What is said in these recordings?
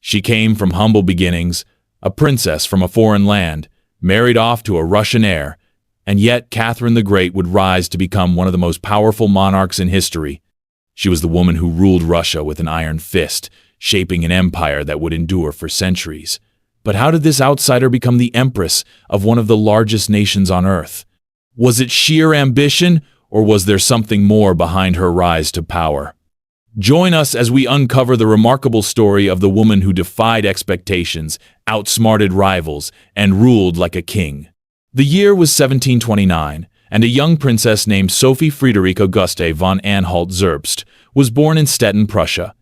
She came from humble beginnings, a princess from a foreign land, married off to a Russian heir, and yet Catherine the Great would rise to become one of the most powerful monarchs in history. She was the woman who ruled Russia with an iron fist, shaping an empire that would endure for centuries. But how did this outsider become the empress of one of the largest nations on earth? Was it sheer ambition, or was there something more behind her rise to power? Join us as we uncover the remarkable story of the woman who defied expectations, outsmarted rivals, and ruled like a king. The year was 1729, and a young princess named Sophie Friederike Auguste von Anhalt-Zerbst was born in Stettin, Prussia.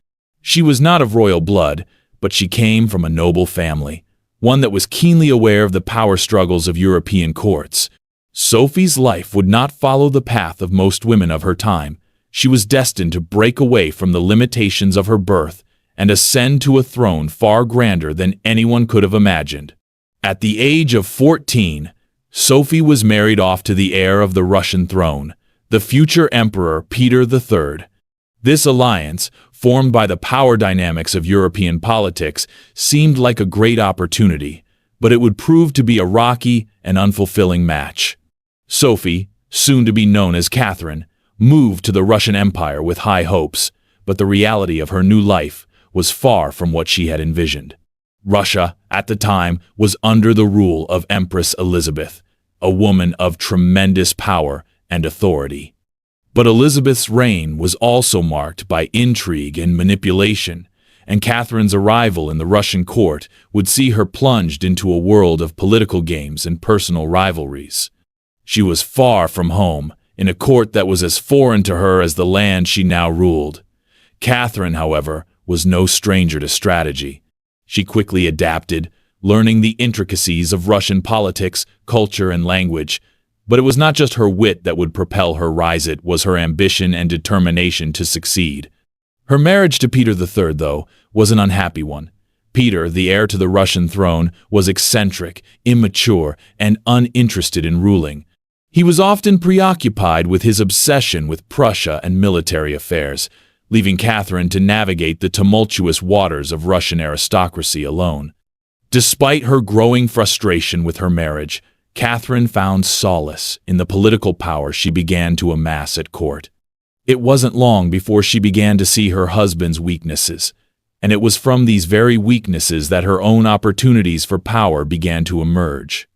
She was not of royal blood, but she came from a noble family, one that was keenly aware of the power struggles of European courts. Sophie's life would not follow the path of most women of her time. She was destined to break away from the limitations of her birth and ascend to a throne far grander than anyone could have imagined. At the age of 14, Sophie was married off to the heir of the Russian throne, the future Emperor Peter III. This alliance, formed by the power dynamics of European politics, seemed like a great opportunity, but it would prove to be a rocky and unfulfilling match. Sophie, soon to be known as Catherine, moved to the Russian Empire with high hopes, but the reality of her new life was far from what she had envisioned. Russia, at the time, was under the rule of Empress Elizabeth, a woman of tremendous power and authority. But Elizabeth's reign was also marked by intrigue and manipulation, and Catherine's arrival in the Russian court would see her plunged into a world of political games and personal rivalries. She was far from home, in a court that was as foreign to her as the land she now ruled. Catherine, however, was no stranger to strategy. She quickly adapted, learning the intricacies of Russian politics, culture, and language. But it was not just her wit that would propel her rise, it was her ambition and determination to succeed. Her marriage to Peter III, though, was an unhappy one. Peter, the heir to the Russian throne, was eccentric, immature, and uninterested in ruling. He was often preoccupied with his obsession with Prussia and military affairs, leaving Catherine to navigate the tumultuous waters of Russian aristocracy alone. Despite her growing frustration with her marriage, Catherine found solace in the political power she began to amass at court. It wasn't long before she began to see her husband's weaknesses, and it was from these very weaknesses that her own opportunities for power began to emerge.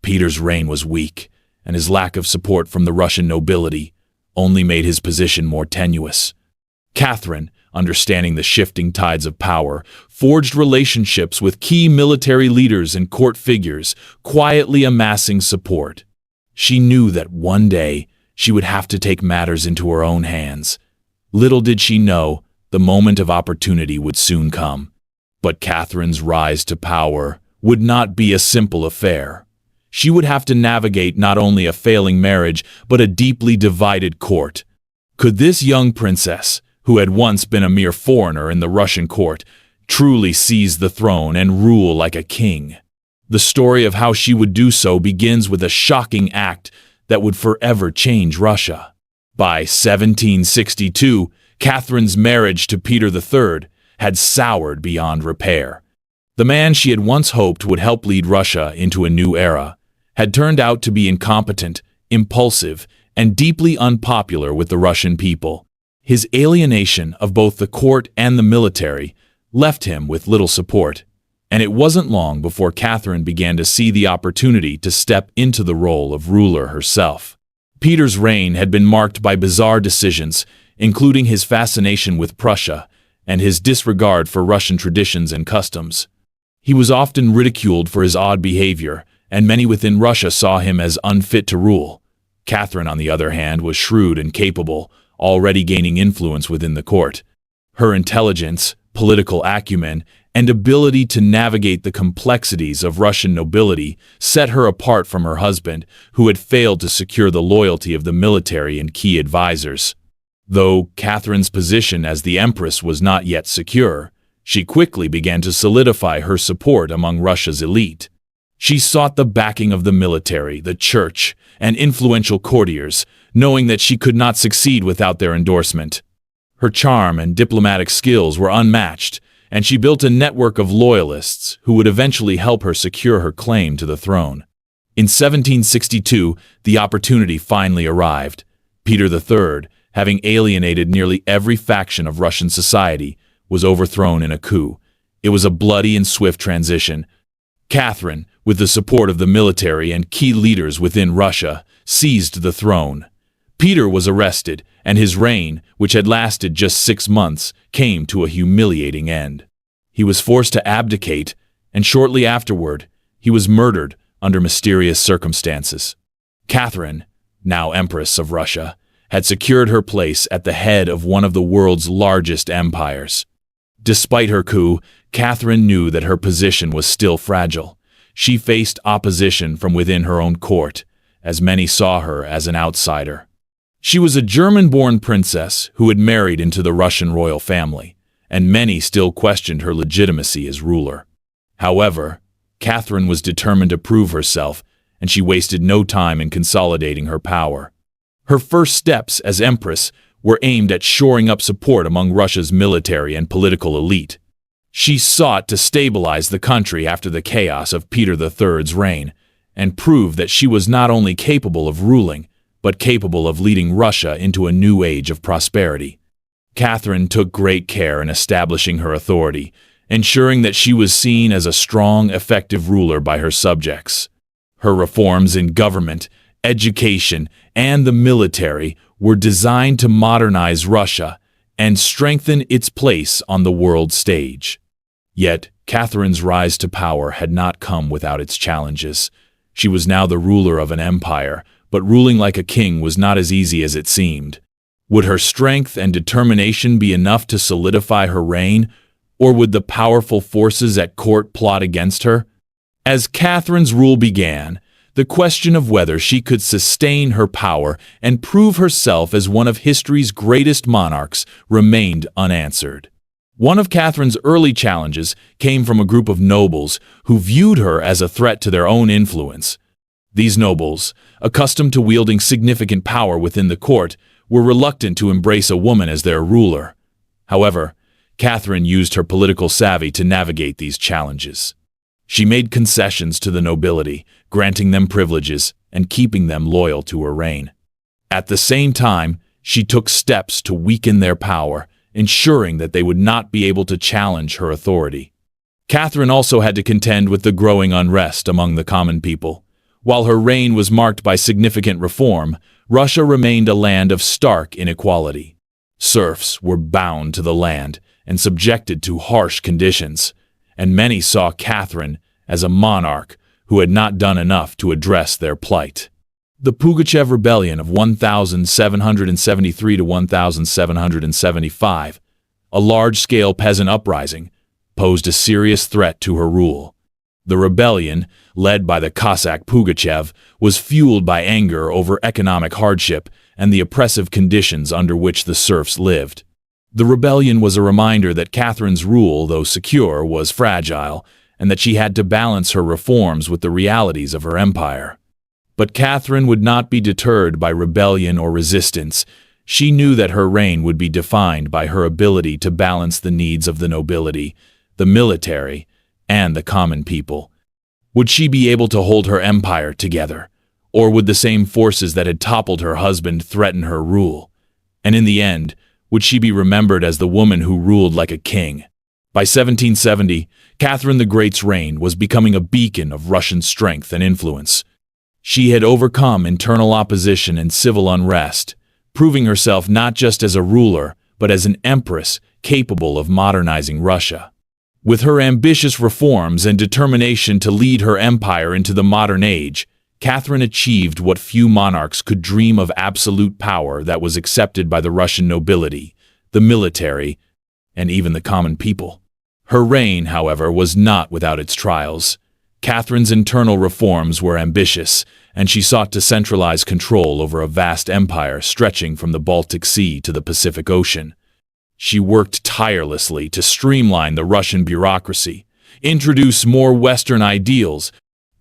Peter's reign was weak, and his lack of support from the Russian nobility only made his position more tenuous. Catherine, understanding the shifting tides of power, forged relationships with key military leaders and court figures, quietly amassing support. She knew that one day she would have to take matters into her own hands. Little did she know, the moment of opportunity would soon come. But Catherine's rise to power would not be a simple affair. She would have to navigate not only a failing marriage, but a deeply divided court. Could this young princess, who had once been a mere foreigner in the Russian court, truly seize the throne and rule like a king? The story of how she would do so begins with a shocking act that would forever change Russia. By 1762, Catherine's marriage to Peter III had soured beyond repair. The man she had once hoped would help lead Russia into a new era had turned out to be incompetent, impulsive, and deeply unpopular with the Russian people. His alienation of both the court and the military left him with little support, and it wasn't long before Catherine began to see the opportunity to step into the role of ruler herself. Peter's reign had been marked by bizarre decisions, including his fascination with Prussia and his disregard for Russian traditions and customs. He was often ridiculed for his odd behavior, and many within Russia saw him as unfit to rule. Catherine, on the other hand, was shrewd and capable, already gaining influence within the court. Her intelligence, political acumen, and ability to navigate the complexities of Russian nobility set her apart from her husband, who had failed to secure the loyalty of the military and key advisors. Though Catherine's position as the empress was not yet secure, she quickly began to solidify her support among Russia's elite. She sought the backing of the military, the church, and influential courtiers, knowing that she could not succeed without their endorsement. Her charm and diplomatic skills were unmatched, and she built a network of loyalists who would eventually help her secure her claim to the throne. In 1762, the opportunity finally arrived. Peter III, having alienated nearly every faction of Russian society, was overthrown in a coup. It was a bloody and swift transition. Catherine, with the support of the military and key leaders within Russia, seized the throne. Peter was arrested, and his reign, which had lasted just 6 months, came to a humiliating end. He was forced to abdicate, and shortly afterward, he was murdered under mysterious circumstances. Catherine, now Empress of Russia, had secured her place at the head of one of the world's largest empires. Despite her coup, Catherine knew that her position was still fragile. She faced opposition from within her own court, as many saw her as an outsider. She was a German-born princess who had married into the Russian royal family, and many still questioned her legitimacy as ruler. However, Catherine was determined to prove herself, and she wasted no time in consolidating her power. Her first steps as empress were aimed at shoring up support among Russia's military and political elite. She sought to stabilize the country after the chaos of Peter III's reign, and prove that she was not only capable of ruling, but capable of leading Russia into a new age of prosperity. Catherine took great care in establishing her authority, ensuring that she was seen as a strong, effective ruler by her subjects. Her reforms in government, education, and the military were designed to modernize Russia and strengthen its place on the world stage. Yet, Catherine's rise to power had not come without its challenges. She was now the ruler of an empire, but ruling like a king was not as easy as it seemed. Would her strength and determination be enough to solidify her reign, or would the powerful forces at court plot against her? As Catherine's rule began, the question of whether she could sustain her power and prove herself as one of history's greatest monarchs remained unanswered. One of Catherine's early challenges came from a group of nobles who viewed her as a threat to their own influence. These nobles, accustomed to wielding significant power within the court, were reluctant to embrace a woman as their ruler. However, Catherine used her political savvy to navigate these challenges. She made concessions to the nobility, granting them privileges and keeping them loyal to her reign. At the same time, she took steps to weaken their power, ensuring that they would not be able to challenge her authority. Catherine also had to contend with the growing unrest among the common people. While her reign was marked by significant reform, Russia remained a land of stark inequality. Serfs were bound to the land and subjected to harsh conditions, and many saw Catherine as a monarch who had not done enough to address their plight. The Pugachev Rebellion of 1773 to 1775, a large-scale peasant uprising, posed a serious threat to her rule. The rebellion, led by the Cossack Pugachev, was fueled by anger over economic hardship and the oppressive conditions under which the serfs lived. The rebellion was a reminder that Catherine's rule, though secure, was fragile, and that she had to balance her reforms with the realities of her empire. But Catherine would not be deterred by rebellion or resistance. She knew that her reign would be defined by her ability to balance the needs of the nobility, the military, and the common people. Would she be able to hold her empire together, or would the same forces that had toppled her husband threaten her rule? And in the end, would she be remembered as the woman who ruled like a king? By 1770, Catherine the Great's reign was becoming a beacon of Russian strength and influence. She had overcome internal opposition and civil unrest, proving herself not just as a ruler, but as an empress capable of modernizing Russia. With her ambitious reforms and determination to lead her empire into the modern age, Catherine achieved what few monarchs could dream of: absolute power that was accepted by the Russian nobility, the military, and even the common people. Her reign, however, was not without its trials. Catherine's internal reforms were ambitious, and she sought to centralize control over a vast empire stretching from the Baltic Sea to the Pacific Ocean. She worked tirelessly to streamline the Russian bureaucracy, introduce more Western ideals,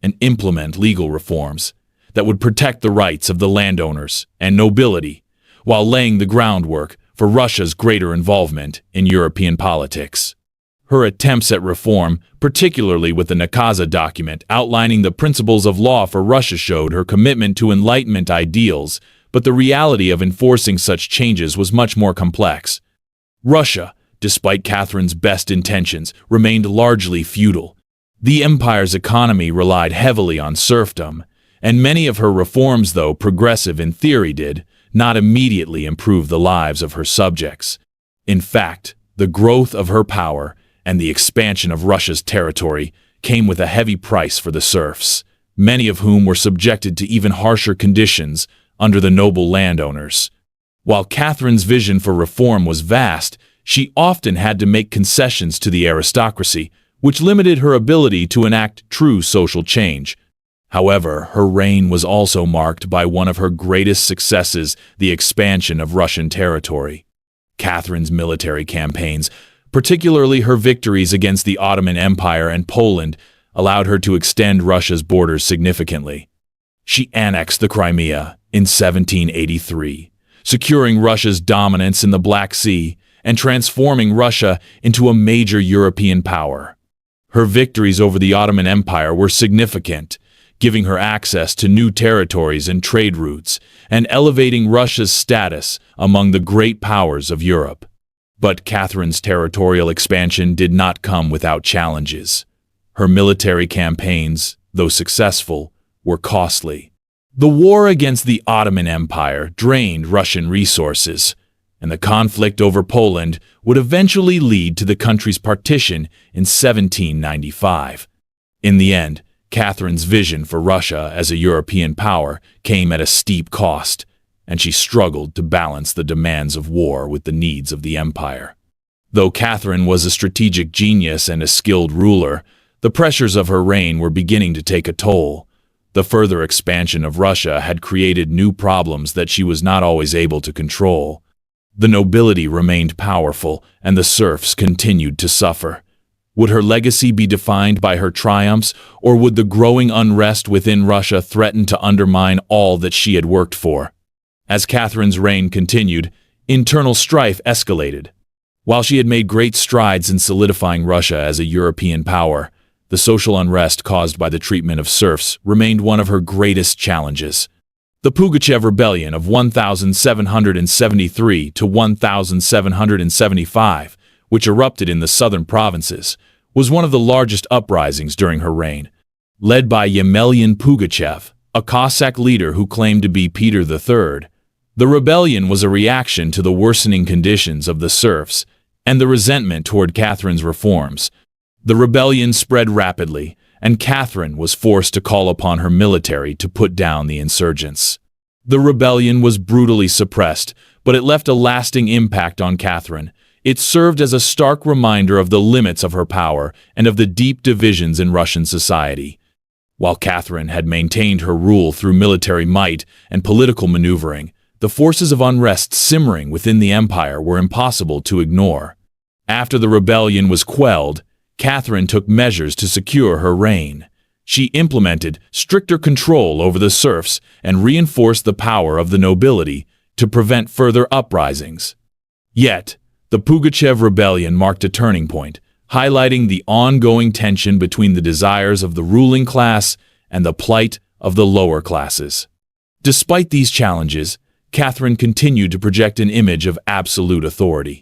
and implement legal reforms that would protect the rights of the landowners and nobility, while laying the groundwork for Russia's greater involvement in European politics. Her attempts at reform, particularly with the Nakaza document outlining the principles of law for Russia, showed her commitment to Enlightenment ideals, but the reality of enforcing such changes was much more complex. Russia, despite Catherine's best intentions, remained largely feudal. The empire's economy relied heavily on serfdom, and many of her reforms, though progressive in theory, did not immediately improve the lives of her subjects. In fact, the growth of her power and the expansion of Russia's territory came with a heavy price for the serfs, many of whom were subjected to even harsher conditions under the noble landowners. While Catherine's vision for reform was vast, she often had to make concessions to the aristocracy, which limited her ability to enact true social change. However, her reign was also marked by one of her greatest successes, the expansion of Russian territory. Catherine's military campaigns, particularly her victories against the Ottoman Empire and Poland, allowed her to extend Russia's borders significantly. She annexed the Crimea in 1783, securing Russia's dominance in the Black Sea and transforming Russia into a major European power. Her victories over the Ottoman Empire were significant, giving her access to new territories and trade routes, and elevating Russia's status among the great powers of Europe. But Catherine's territorial expansion did not come without challenges. Her military campaigns, though successful, were costly. The war against the Ottoman Empire drained Russian resources, and the conflict over Poland would eventually lead to the country's partition in 1795. In the end, Catherine's vision for Russia as a European power came at a steep cost, and she struggled to balance the demands of war with the needs of the empire. Though Catherine was a strategic genius and a skilled ruler, the pressures of her reign were beginning to take a toll. The further expansion of Russia had created new problems that she was not always able to control. The nobility remained powerful, and the serfs continued to suffer. Would her legacy be defined by her triumphs, or would the growing unrest within Russia threaten to undermine all that she had worked for? As Catherine's reign continued, internal strife escalated. While she had made great strides in solidifying Russia as a European power, the social unrest caused by the treatment of serfs remained one of her greatest challenges. The Pugachev Rebellion of 1773 to 1775, which erupted in the southern provinces, was one of the largest uprisings during her reign. Led by Yemelyan Pugachev, a Cossack leader who claimed to be Peter III, the rebellion was a reaction to the worsening conditions of the serfs and the resentment toward Catherine's reforms. The rebellion spread rapidly, and Catherine was forced to call upon her military to put down the insurgents. The rebellion was brutally suppressed, but it left a lasting impact on Catherine. It served as a stark reminder of the limits of her power and of the deep divisions in Russian society. While Catherine had maintained her rule through military might and political maneuvering, the forces of unrest simmering within the empire were impossible to ignore. After the rebellion was quelled, Catherine took measures to secure her reign. She implemented stricter control over the serfs and reinforced the power of the nobility to prevent further uprisings. Yet, the Pugachev Rebellion marked a turning point, highlighting the ongoing tension between the desires of the ruling class and the plight of the lower classes. Despite these challenges, Catherine continued to project an image of absolute authority.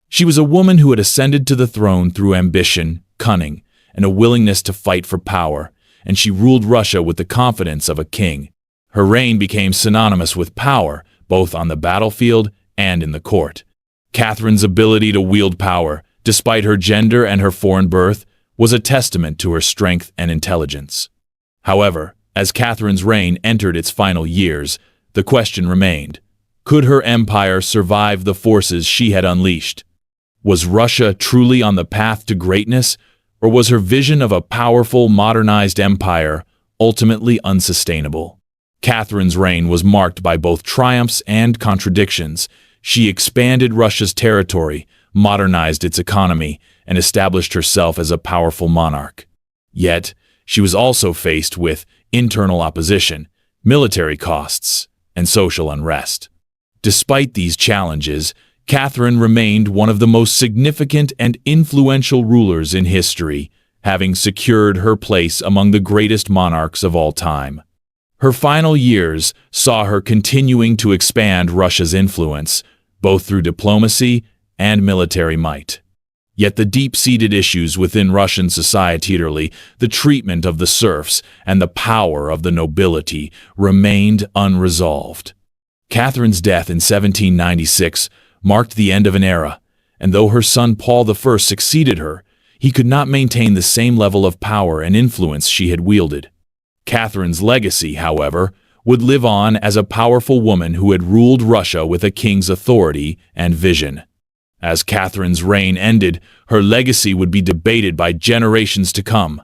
She was a woman who had ascended to the throne through ambition, cunning, and a willingness to fight for power, and she ruled Russia with the confidence of a king. Her reign became synonymous with power, both on the battlefield and in the court. Catherine's ability to wield power, despite her gender and her foreign birth, was a testament to her strength and intelligence. However, as Catherine's reign entered its final years, the question remained: could her empire survive the forces she had unleashed? Was Russia truly on the path to greatness, or was her vision of a powerful, modernized empire ultimately unsustainable? Catherine's reign was marked by both triumphs and contradictions. She expanded Russia's territory, modernized its economy, and established herself as a powerful monarch. Yet, she was also faced with internal opposition, military costs, and social unrest. Despite these challenges, Catherine remained one of the most significant and influential rulers in history, having secured her place among the greatest monarchs of all time. Her final years saw her continuing to expand Russia's influence, both through diplomacy and military might. Yet the deep-seated issues within Russian society, particularly the treatment of the serfs and the power of the nobility, remained unresolved. Catherine's death in 1796 marked the end of an era, and though her son Paul I succeeded her, he could not maintain the same level of power and influence she had wielded. Catherine's legacy, however, would live on as a powerful woman who had ruled Russia with a king's authority and vision. As Catherine's reign ended, her legacy would be debated by generations to come.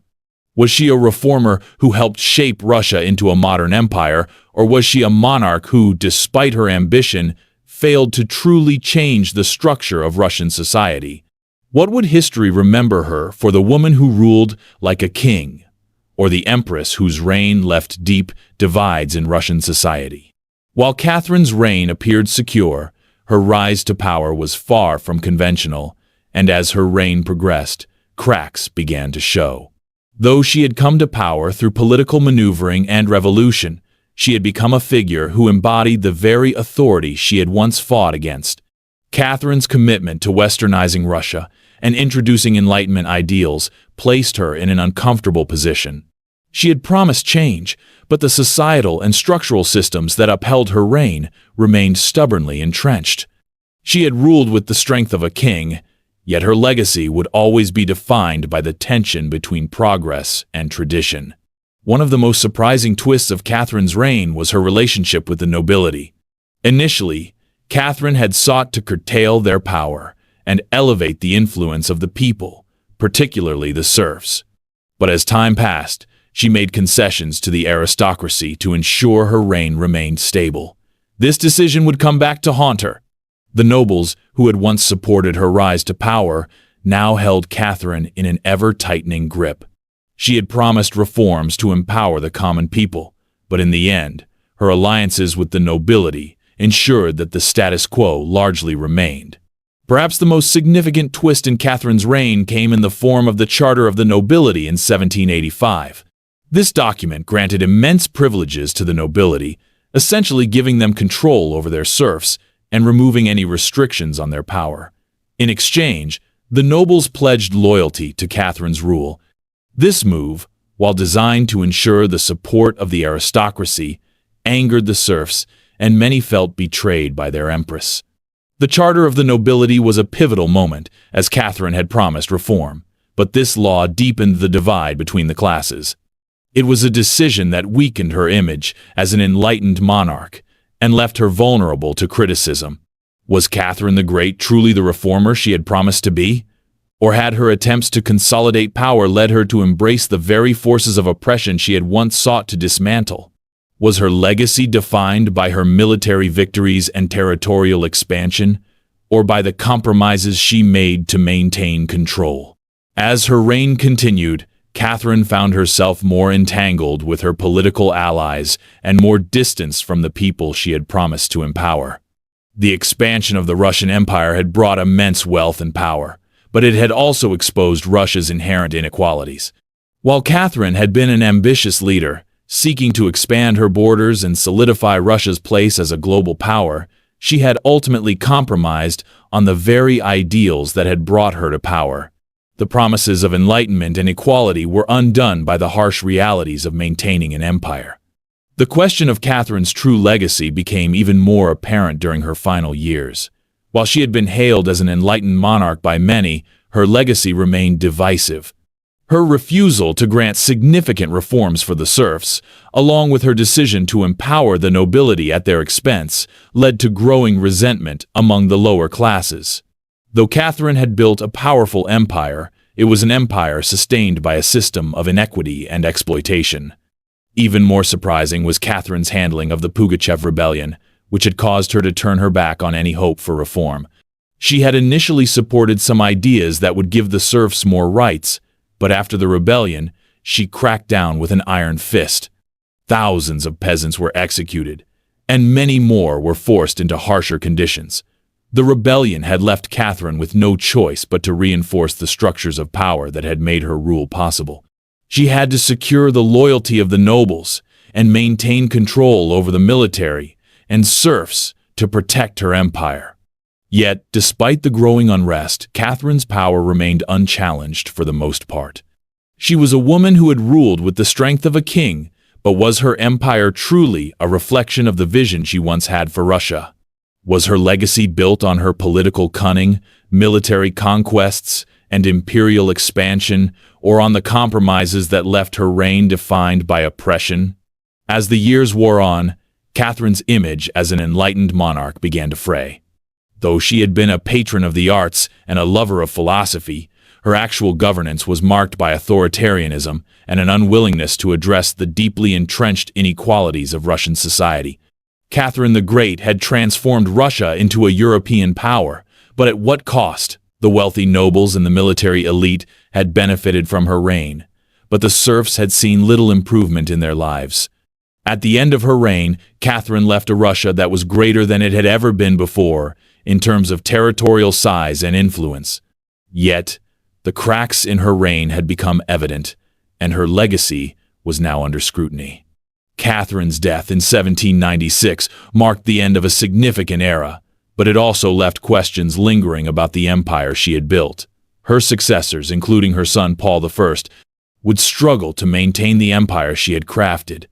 Was she a reformer who helped shape Russia into a modern empire, or was she a monarch who, despite her ambition, failed to truly change the structure of Russian society? What would history remember her for, the woman who ruled like a king, or the empress whose reign left deep divides in Russian society? While Catherine's reign appeared secure, her rise to power was far from conventional, and as her reign progressed, cracks began to show. Though she had come to power through political maneuvering and revolution, she had become a figure who embodied the very authority she had once fought against. Catherine's commitment to westernizing Russia and introducing Enlightenment ideals placed her in an uncomfortable position. She had promised change, but the societal and structural systems that upheld her reign remained stubbornly entrenched. She had ruled with the strength of a king, yet her legacy would always be defined by the tension between progress and tradition. One of the most surprising twists of Catherine's reign was her relationship with the nobility. Initially, Catherine had sought to curtail their power and elevate the influence of the people, particularly the serfs. But as time passed, she made concessions to the aristocracy to ensure her reign remained stable. This decision would come back to haunt her. The nobles, who had once supported her rise to power, now held Catherine in an ever-tightening grip. She had promised reforms to empower the common people, but in the end, her alliances with the nobility ensured that the status quo largely remained. Perhaps the most significant twist in Catherine's reign came in the form of the Charter of the Nobility in 1785. This document granted immense privileges to the nobility, essentially giving them control over their serfs and removing any restrictions on their power. In exchange, the nobles pledged loyalty to Catherine's rule. This move, while designed to ensure the support of the aristocracy, angered the serfs, and many felt betrayed by their empress. The Charter of the Nobility was a pivotal moment, as Catherine had promised reform, but this law deepened the divide between the classes. It was a decision that weakened her image as an enlightened monarch and left her vulnerable to criticism. Was Catherine the Great truly the reformer she had promised to be? Or had her attempts to consolidate power led her to embrace the very forces of oppression she had once sought to dismantle? Was her legacy defined by her military victories and territorial expansion, or by the compromises she made to maintain control? As her reign continued, Catherine found herself more entangled with her political allies and more distanced from the people she had promised to empower. The expansion of the Russian Empire had brought immense wealth and power, but it had also exposed Russia's inherent inequalities. While Catherine had been an ambitious leader, seeking to expand her borders and solidify Russia's place as a global power, she had ultimately compromised on the very ideals that had brought her to power. The promises of enlightenment and equality were undone by the harsh realities of maintaining an empire. The question of Catherine's true legacy became even more apparent during her final years. While she had been hailed as an enlightened monarch by many, her legacy remained divisive. Her refusal to grant significant reforms for the serfs, along with her decision to empower the nobility at their expense, led to growing resentment among the lower classes. Though Catherine had built a powerful empire, it was an empire sustained by a system of inequity and exploitation. Even more surprising was Catherine's handling of the Pugachev rebellion, which had caused her to turn her back on any hope for reform. She had initially supported some ideas that would give the serfs more rights, but after the rebellion, she cracked down with an iron fist. Thousands of peasants were executed, and many more were forced into harsher conditions. The rebellion had left Catherine with no choice but to reinforce the structures of power that had made her rule possible. She had to secure the loyalty of the nobles and maintain control over the military and serfs to protect her empire. Yet, despite the growing unrest, Catherine's power remained unchallenged for the most part. She was a woman who had ruled with the strength of a king, but was her empire truly a reflection of the vision she once had for Russia? Was her legacy built on her political cunning, military conquests, and imperial expansion, or on the compromises that left her reign defined by oppression? As the years wore on, Catherine's image as an enlightened monarch began to fray. Though she had been a patron of the arts and a lover of philosophy, her actual governance was marked by authoritarianism and an unwillingness to address the deeply entrenched inequalities of Russian society. Catherine the Great had transformed Russia into a European power, but at what cost? The wealthy nobles and the military elite had benefited from her reign, but the serfs had seen little improvement in their lives. At the end of her reign, Catherine left a Russia that was greater than it had ever been before in terms of territorial size and influence. Yet, the cracks in her reign had become evident, and her legacy was now under scrutiny. Catherine's death in 1796 marked the end of a significant era, but it also left questions lingering about the empire she had built. Her successors, including her son Paul I, would struggle to maintain the empire she had crafted,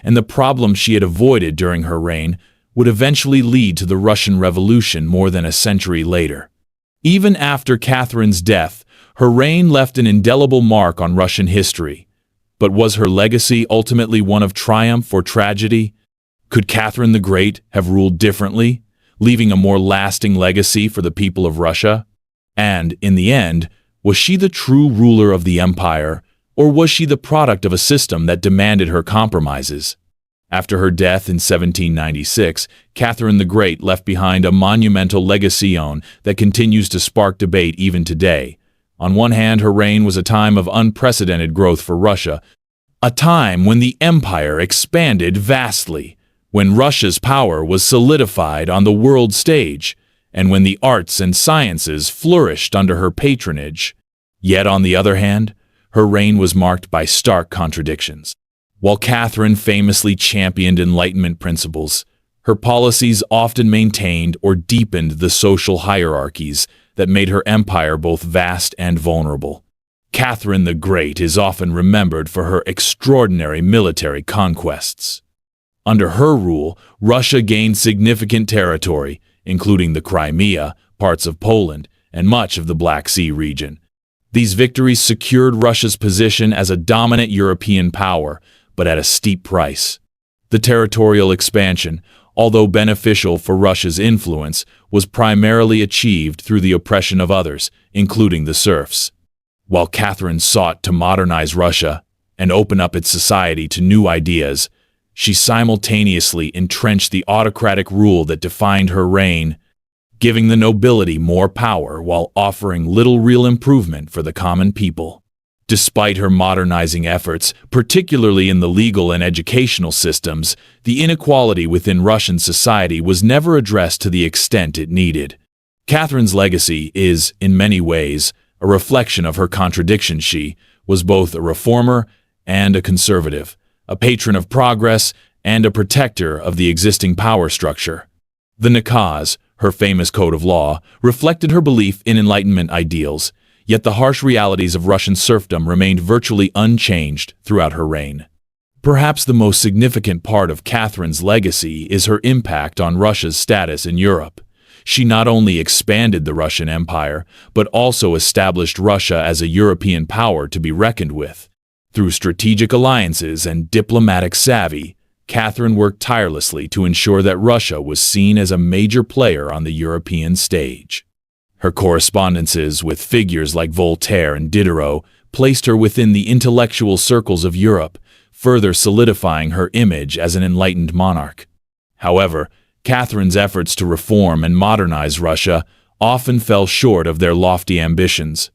and the problems she had avoided during her reign would eventually lead to the Russian Revolution more than a century later. Even after Catherine's death, her reign left an indelible mark on Russian history. But was her legacy ultimately one of triumph or tragedy? Could Catherine the Great have ruled differently, leaving a more lasting legacy for the people of Russia? And, in the end, was she the true ruler of the empire, or was she the product of a system that demanded her compromises? After her death in 1796, Catherine the Great left behind a monumental legacy that continues to spark debate even today. On one hand, her reign was a time of unprecedented growth for Russia, a time when the empire expanded vastly, when Russia's power was solidified on the world stage, and when the arts and sciences flourished under her patronage. Yet, on the other hand, her reign was marked by stark contradictions. While Catherine famously championed Enlightenment principles, her policies often maintained or deepened the social hierarchies that made her empire both vast and vulnerable. Catherine the Great is often remembered for her extraordinary military conquests. Under her rule, Russia gained significant territory, including the Crimea, parts of Poland, and much of the Black Sea region. These victories secured Russia's position as a dominant European power, but at a steep price. The territorial expansion, although beneficial for Russia's influence, was primarily achieved through the oppression of others, including the serfs. While Catherine sought to modernize Russia and open up its society to new ideas, she simultaneously entrenched the autocratic rule that defined her reign, giving the nobility more power while offering little real improvement for the common people. Despite her modernizing efforts, particularly in the legal and educational systems, the inequality within Russian society was never addressed to the extent it needed. Catherine's legacy is, in many ways, a reflection of her contradictions. She was both a reformer and a conservative, a patron of progress and a protector of the existing power structure. The Nakaz, her famous code of law, reflected her belief in Enlightenment ideals, yet the harsh realities of Russian serfdom remained virtually unchanged throughout her reign. Perhaps the most significant part of Catherine's legacy is her impact on Russia's status in Europe. She not only expanded the Russian Empire, but also established Russia as a European power to be reckoned with. Through strategic alliances and diplomatic savvy, Catherine worked tirelessly to ensure that Russia was seen as a major player on the European stage. Her correspondences with figures like Voltaire and Diderot placed her within the intellectual circles of Europe, further solidifying her image as an enlightened monarch. However, Catherine's efforts to reform and modernize Russia often fell short of their lofty ambitions.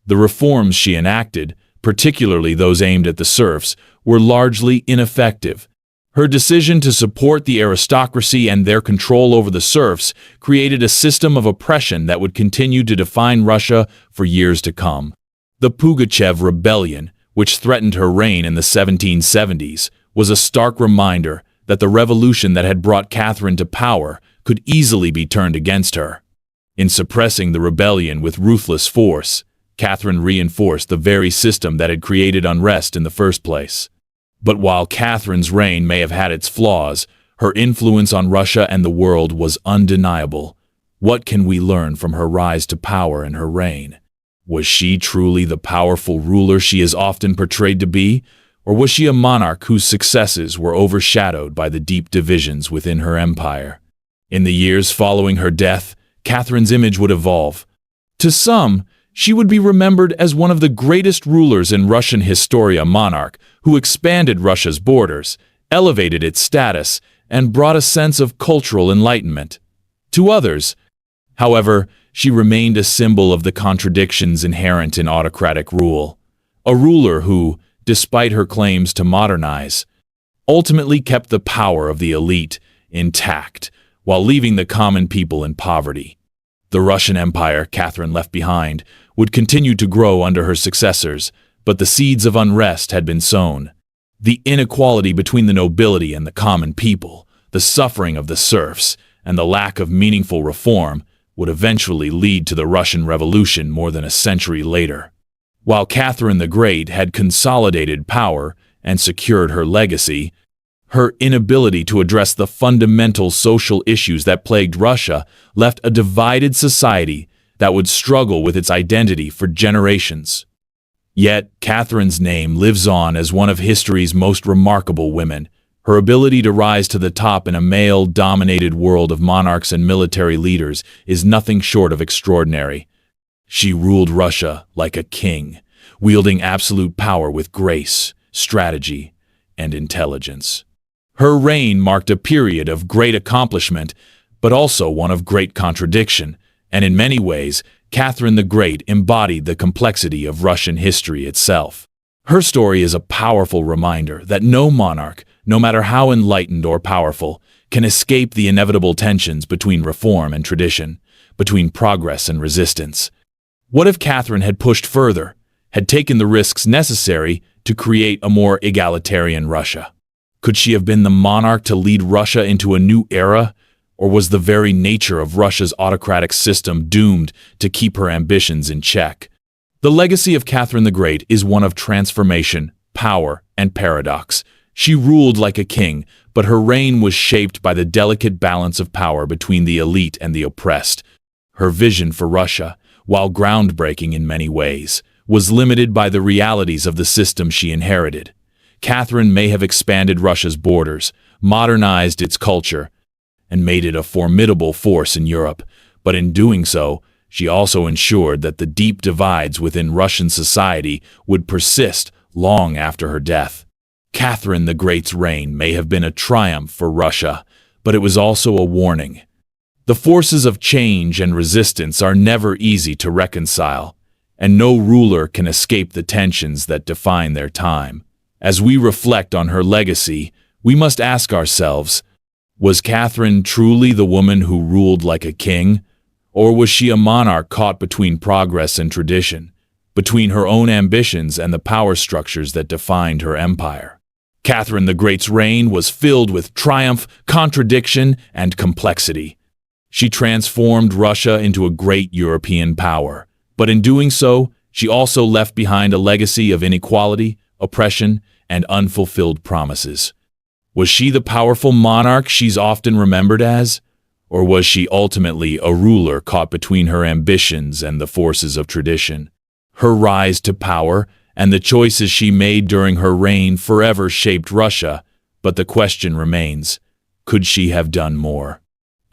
The reforms she enacted, particularly those aimed at the serfs, were largely ineffective. Her decision to support the aristocracy and their control over the serfs created a system of oppression that would continue to define Russia for years to come. The Pugachev Rebellion, which threatened her reign in the 1770s, was a stark reminder that the revolution that had brought Catherine to power could easily be turned against her. In suppressing the rebellion with ruthless force, Catherine reinforced the very system that had created unrest in the first place. But while Catherine's reign may have had its flaws, her influence on Russia and the world was undeniable. What can we learn from her rise to power and her reign? Was she truly the powerful ruler she is often portrayed to be, or was she a monarch whose successes were overshadowed by the deep divisions within her empire? In the years following her death, Catherine's image would evolve. To some, she would be remembered as one of the greatest rulers in Russian history, a monarch who expanded Russia's borders, elevated its status, and brought a sense of cultural enlightenment. To others, however, she remained a symbol of the contradictions inherent in autocratic rule. A ruler who, despite her claims to modernize, ultimately kept the power of the elite intact while leaving the common people in poverty. The Russian Empire Catherine left behind would continue to grow under her successors, but the seeds of unrest had been sown. The inequality between the nobility and the common people, the suffering of the serfs, and the lack of meaningful reform would eventually lead to the Russian Revolution more than a century later. While Catherine the Great had consolidated power and secured her legacy, her inability to address the fundamental social issues that plagued Russia left a divided society that would struggle with its identity for generations. Yet, Catherine's name lives on as one of history's most remarkable women. Her ability to rise to the top in a male-dominated world of monarchs and military leaders is nothing short of extraordinary. She ruled Russia like a king, wielding absolute power with grace, strategy, and intelligence. Her reign marked a period of great accomplishment, but also one of great contradiction, and in many ways, Catherine the Great embodied the complexity of Russian history itself. Her story is a powerful reminder that no monarch, no matter how enlightened or powerful, can escape the inevitable tensions between reform and tradition, between progress and resistance. What if Catherine had pushed further, had taken the risks necessary to create a more egalitarian Russia? Could she have been the monarch to lead Russia into a new era, or was the very nature of Russia's autocratic system doomed to keep her ambitions in check? The legacy of Catherine the Great is one of transformation, power, and paradox. She ruled like a king, but her reign was shaped by the delicate balance of power between the elite and the oppressed. Her vision for Russia, while groundbreaking in many ways, was limited by the realities of the system she inherited. Catherine may have expanded Russia's borders, modernized its culture, and made it a formidable force in Europe, but in doing so, she also ensured that the deep divides within Russian society would persist long after her death. Catherine the Great's reign may have been a triumph for Russia, but it was also a warning. The forces of change and resistance are never easy to reconcile, and no ruler can escape the tensions that define their time. As we reflect on her legacy, we must ask ourselves, was Catherine truly the woman who ruled like a king? Or was she a monarch caught between progress and tradition, between her own ambitions and the power structures that defined her empire? Catherine the Great's reign was filled with triumph, contradiction, and complexity. She transformed Russia into a great European power, but in doing so, she also left behind a legacy of inequality, oppression, and unfulfilled promises. Was she the powerful monarch she's often remembered as? Or was she ultimately a ruler caught between her ambitions and the forces of tradition? Her rise to power and the choices she made during her reign forever shaped Russia, but the question remains, could she have done more?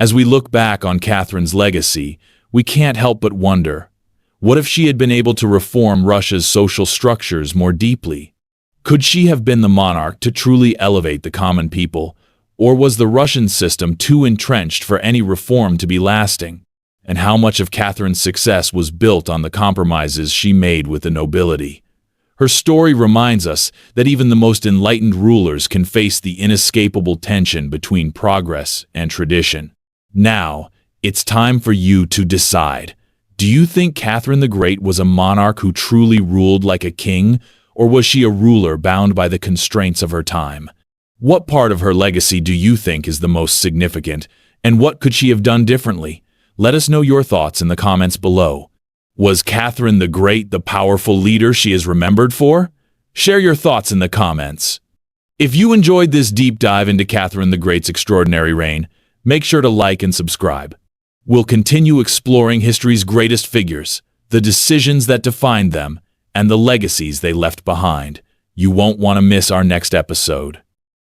As we look back on Catherine's legacy, we can't help but wonder, what if she had been able to reform Russia's social structures more deeply? Could she have been the monarch to truly elevate the common people, or was the Russian system too entrenched for any reform to be lasting? And how much of Catherine's success was built on the compromises she made with the nobility? Her story reminds us that even the most enlightened rulers can face the inescapable tension between progress and tradition. Now, it's time for you to decide. Do you think Catherine the Great was a monarch who truly ruled like a king, or was she a ruler bound by the constraints of her time? What part of her legacy do you think is the most significant, and what could she have done differently? Let us know your thoughts in the comments below. Was Catherine the Great the powerful leader she is remembered for? Share your thoughts in the comments. If you enjoyed this deep dive into Catherine the Great's extraordinary reign, make sure to like and subscribe. We'll continue exploring history's greatest figures, the decisions that defined them, and the legacies they left behind. You won't want to miss our next episode.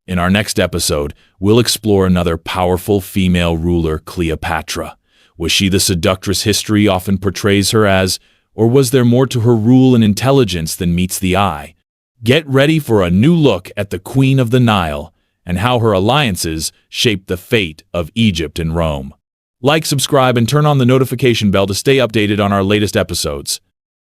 In our next episode, we'll explore another powerful female ruler, Cleopatra. Was she the seductress history often portrays her as, or was there more to her rule and intelligence than meets the eye? Get ready for a new look at the Queen of the Nile and how her alliances shaped the fate of Egypt and Rome. Like, subscribe, and turn on the notification bell to stay updated on our latest episodes.